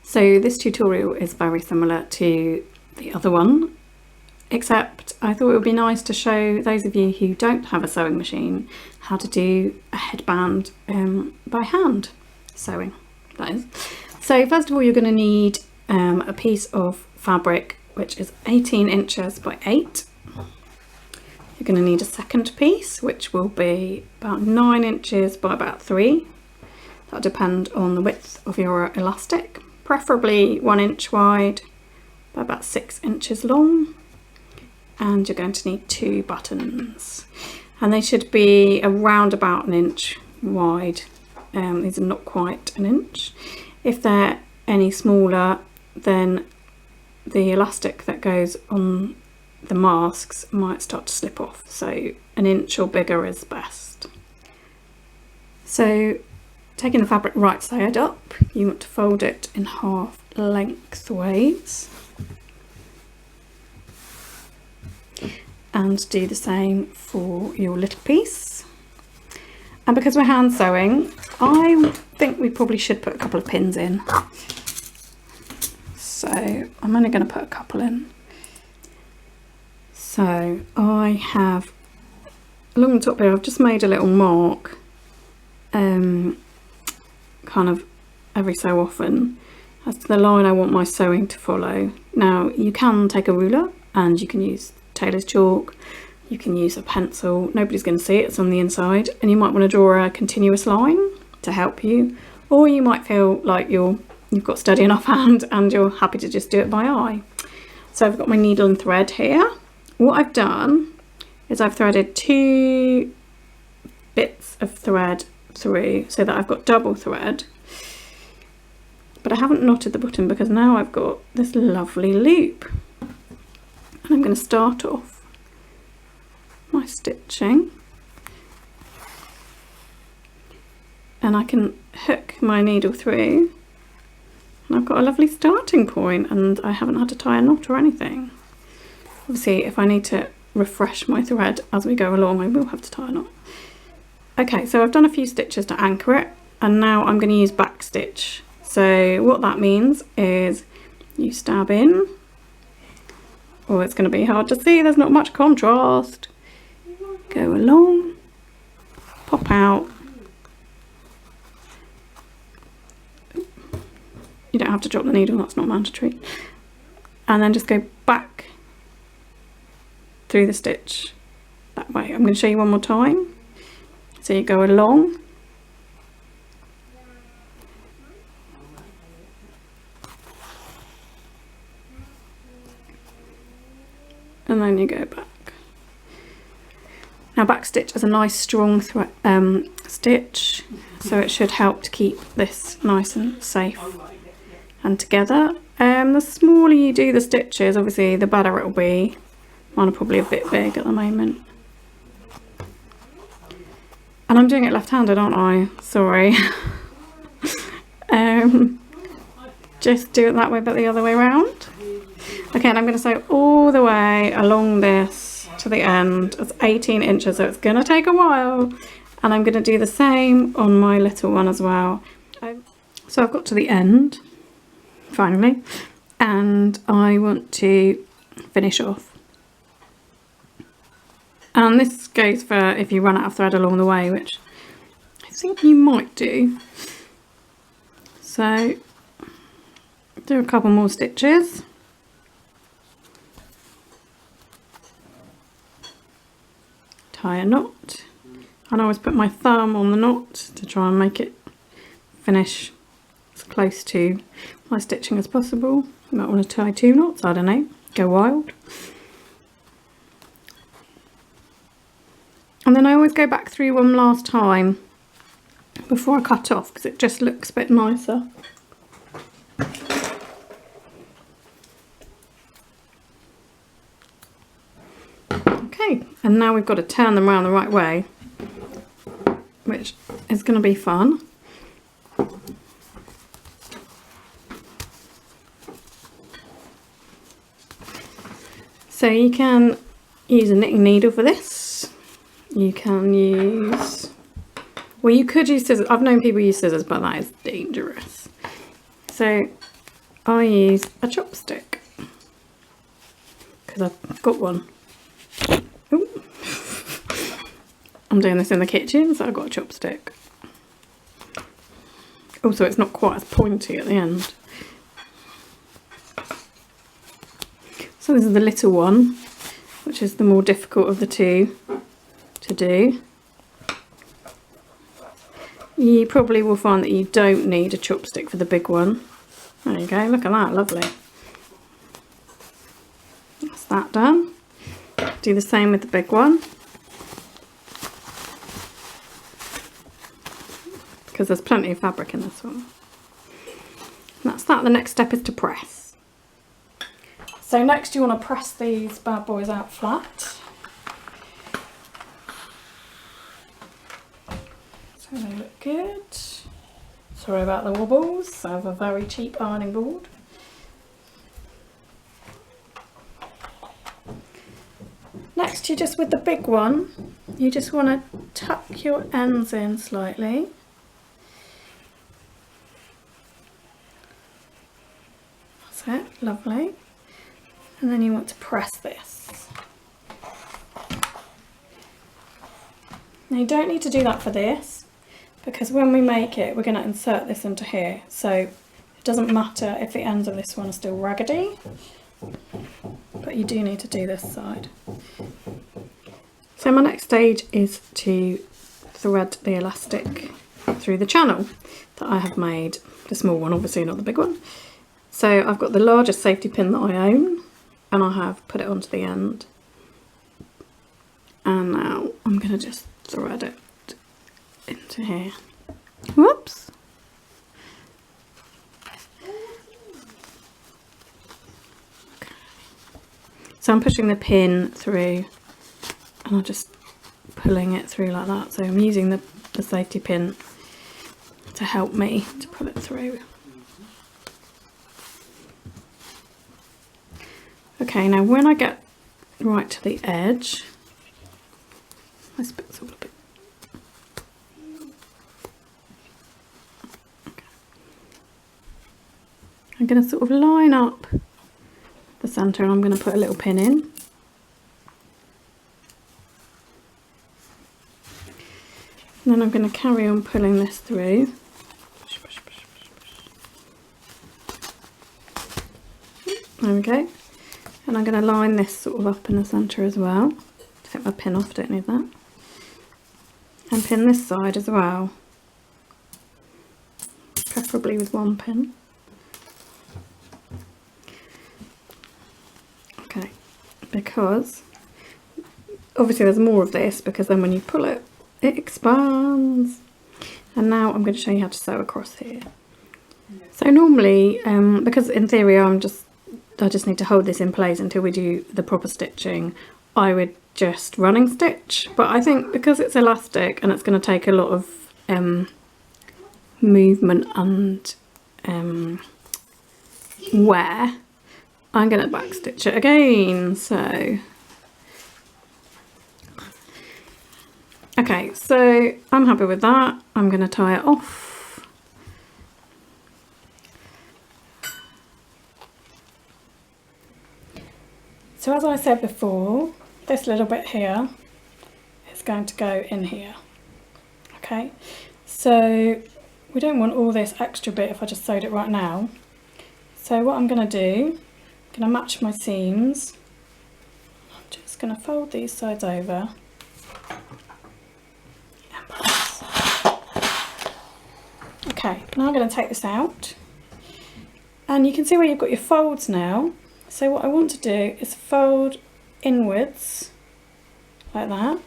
So this tutorial is very similar to the other one, except I thought it would be nice to show those of you who don't have a sewing machine how to do a headband by hand sewing, that is. So first of all, you're going to need a piece of fabric which is 18 inches by 8. You're going to need a second piece which will be about 9 inches by about 3. That'll depend on the width of your elastic, preferably 1 inch wide by about 6 inches long. And you're going to need 2 buttons, and they should be around about 1 inch wide. These are not quite 1 inch. If they're any smaller, then the elastic that goes on the masks might start to slip off, so 1 inch or bigger is best. So taking the fabric right side up, you want to fold it in half lengthways and do the same for your little piece. And because we're hand sewing, I think we probably should put a couple of pins in. So I'm only going to put a couple in. So I have, along the top here, I've just made a little mark, kind of every so often, as to the line I want my sewing to follow. Now you can take a ruler and you can use tailor's chalk, you can use a pencil, nobody's going to see it, it's on the inside, and you might want to draw a continuous line to help you, or you might feel like you've got steady enough hand and you're happy to just do it by eye. So I've got my needle and thread here. What I've done is I've threaded 2 bits of thread through so that I've got double thread, but I haven't knotted the bottom because now I've got this lovely loop. And I'm going to start off my stitching, and I can hook my needle through, and I've got a lovely starting point, and I haven't had to tie a knot or anything. Obviously, if I need to refresh my thread as we go along, I will have to tie a knot. Okay, so I've done a few stitches to anchor it, and now I'm going to use back stitch. So what that means is you stab in. Oh, it's going to be hard to see, there's not much contrast. Go along, pop out. You don't have to drop the needle, that's not mandatory. And then just go back through the stitch that way. I'm going to show you one more time. So you go along, and then you go back. Now back stitch is a nice strong stitch, so it should help to keep this nice and safe and together. The smaller you do the stitches, obviously the better it will be. Mine are probably a bit big at the moment. And I'm doing it left-handed, aren't I? Sorry. Just do it that way but the other way around. Okay, and I'm going to sew all the way along this to the end. It's 18 inches, so it's going to take a while. And I'm going to do the same on my little one as well. So I've got to the end, finally, and I want to finish off. And this goes for if you run out of thread along the way, which I think you might do. So do a couple more stitches. Tie a knot, and I always put my thumb on the knot to try and make it finish as close to my stitching as possible. You might want to tie 2 knots, I don't know, go wild. And then I always go back through one last time before I cut off because it just looks a bit nicer. Okay, and now we've got to turn them around the right way, which is going to be fun. So you can use a knitting needle for this. You can use, well, you could use scissors. I've known people use scissors, but that is dangerous. So I use a chopstick because I've got one. Ooh. I'm doing this in the kitchen, so I've got a chopstick. Also, it's not quite as pointy at the end. So this is the little one, which is the more difficult of the two to do. You probably will find that you don't need a chopstick for the big one. There you go, look at that, lovely. That's that done. Do the same with the big one. Because there's plenty of fabric in this one. That's that. The next step is to press. So next you want to press these bad boys out flat. So they look good. Sorry about the wobbles. I have a very cheap ironing board. Next, you just, with the big one, you just want to tuck your ends in slightly. That's it, lovely. And then you want to press this. Now you don't need to do that for this, because when we make it, we're going to insert this into here. So it doesn't matter if the ends of this one are still raggedy, but you do need to do this side. So my next stage is to thread the elastic through the channel that I have made, the small one, obviously not the big one. So I've got the largest safety pin that I own, and I have put it onto the end. And now I'm going to just thread it into here. Whoops! Okay. So I'm pushing the pin through, and I'm just pulling it through like that. So I'm using the safety pin to help me to pull it through. Okay, now when I get right to the edge, this bit's all a bit. Okay. I'm going to sort of line up the centre, and I'm going to put a little pin in. And then I'm going to carry on pulling this through. Push, push, push, push, push. There we go. And I'm going to line this sort of up in the centre as well. Take my pin off, don't need that. And pin this side as well. Preferably with one pin. Okay, because obviously there's more of this, because then when you pull it, it expands. And now I'm going to show you how to sew across here. So normally, because in theory I just need to hold this in place until we do the proper stitching, I would just running stitch, but I think because it's elastic and it's going to take a lot of movement and wear, I'm going to back stitch it again. So okay, so I'm happy with that. I'm going to tie it off. So as I said before, this little bit here is going to go in here. Okay, so we don't want all this extra bit if I just sewed it right now. So what I'm going to do, I'm going to match my seams. I'm just going to fold these sides over. And press. Okay, now I'm going to take this out. And you can see where you've got your folds now. So what I want to do is fold inwards, like that.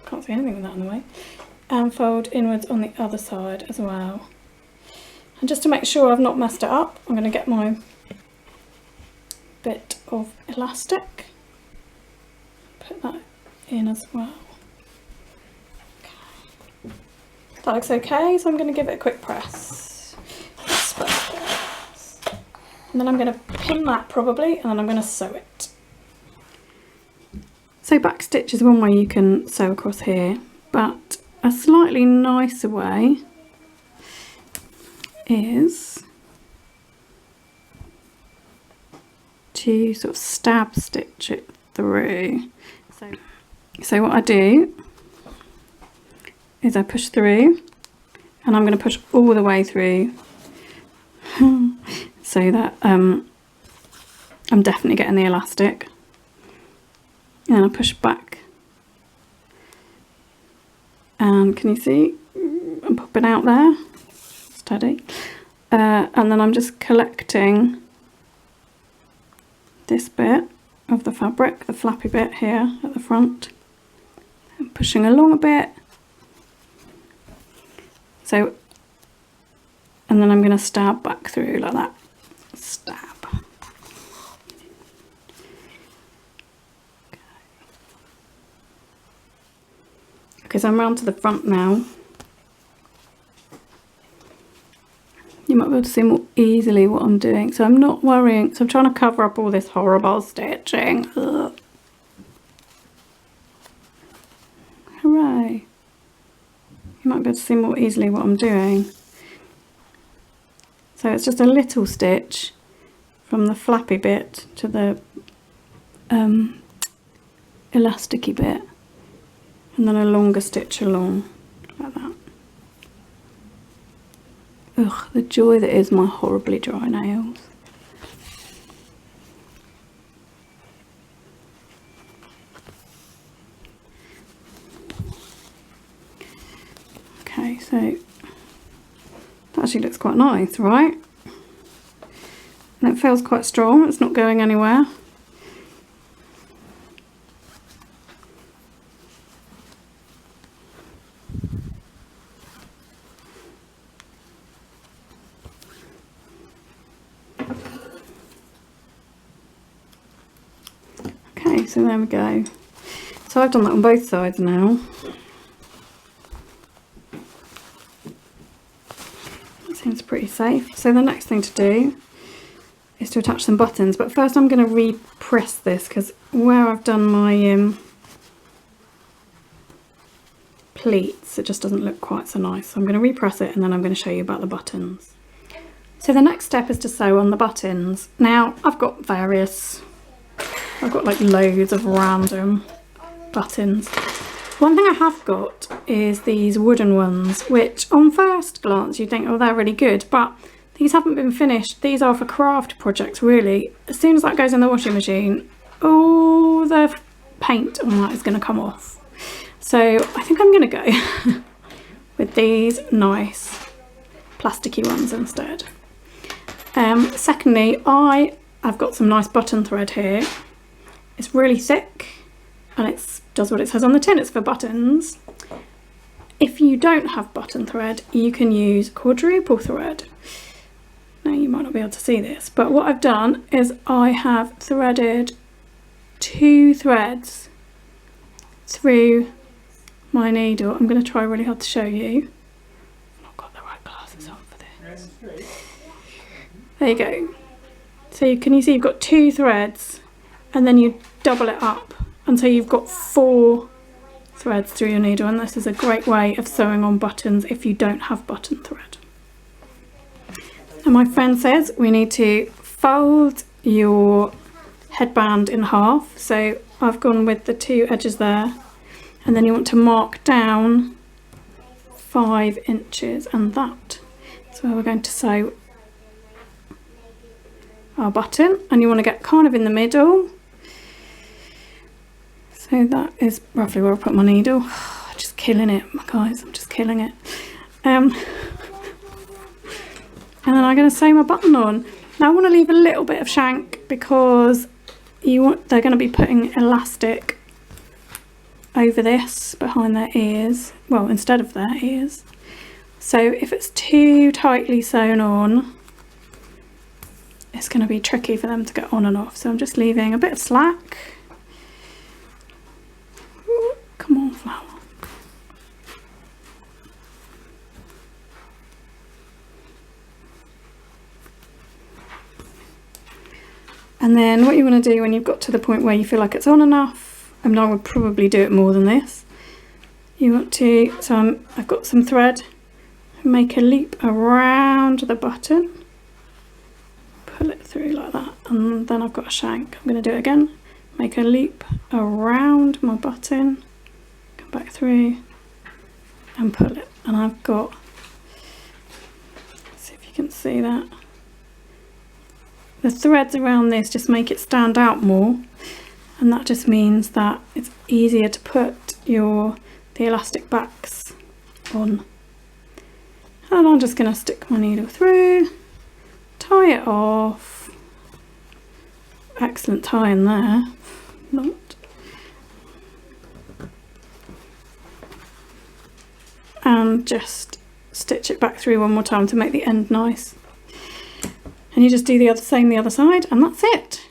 Can't see anything with that in the way. And fold inwards on the other side as well. And just to make sure I've not messed it up, I'm going to get my bit of elastic, put that in as well. Okay. That looks okay, so I'm going to give it a quick press. And then I'm going to pin that probably, and then I'm going to sew it. So back stitch is one way you can sew across here, but a slightly nicer way is to sort of stab stitch it through. So what I do is I push through, and I'm going to push all the way through so that I'm definitely getting the elastic, and I push back, and can you see I'm popping out there, steady, and then I'm just collecting this bit of the fabric, the flappy bit here at the front, and pushing along a bit. So, and then I'm going to stab back through like that. Stab. Okay, so I'm round to the front now. You might be able to see more easily what I'm doing. So I'm not worrying. So I'm trying to cover up all this horrible stitching. Ugh. Hooray. You might be able to see more easily what I'm doing. So it's just a little stitch from the flappy bit to the elasticy bit, and then a longer stitch along like that. Ugh, the joy that is my horribly dry nails. Okay, so that actually looks quite nice, right? And it feels quite strong, it's not going anywhere. Okay, so there we go. So I've done that on both sides now. Seems pretty safe. So the next thing to do is to attach some buttons, but first I'm going to repress this, because where I've done my pleats it just doesn't look quite so nice. So I'm going to repress it, and then I'm going to show you about the buttons. So the next step is to sew on the buttons. Now I've got like loads of random buttons. One thing I have got is these wooden ones, which on first glance you think, oh, they're really good, but these haven't been finished. These are for craft projects, really. As soon as that goes in the washing machine, all the paint on that is going to come off. So I think I'm going to go with these nice plasticky ones instead. Secondly, I've got some nice button thread here. It's really thick, and it does what it says on the tin, it's for buttons. If you don't have button thread, you can use quadruple thread. Now you might not be able to see this, but what I've done is I have threaded 2 threads through my needle. I'm going to try really hard to show you. I've not got the right glasses on for this. There you go. So can you see you've got 2 threads, and then you double it up until you've got 4 threads through your needle, and this is a great way of sewing on buttons if you don't have button thread. And my friend says we need to fold your headband in half, so I've gone with the 2 edges there, and then you want to mark down 5 inches, and that is where we're going to sew our button, and you want to get kind of in the middle. So that is roughly where I put my needle. Just killing it, guys, I'm just killing it. And then I'm going to sew my button on. Now I want to leave a little bit of shank, because they're going to be putting elastic over this behind their ears, well, instead of their ears. So if it's too tightly sewn on, it's going to be tricky for them to get on and off. So I'm just leaving a bit of slack. Ooh, come on, flower. And then what you want to do when you've got to the point where you feel like it's on enough, I mean, I would probably do it more than this. You want to, so I've got some thread, make a loop around the button, pull it through like that, and then I've got a shank. I'm going to do it again, make a loop around my button, come back through and pull it, and I've got, see if you can see that, the threads around this just make it stand out more, and that just means that it's easier to put the elastic backs on. And I'm just going to stick my needle through, tie it off. Excellent tie in there. Not. And just stitch it back through one more time to make the end nice. And you just do the same the other side, and that's it.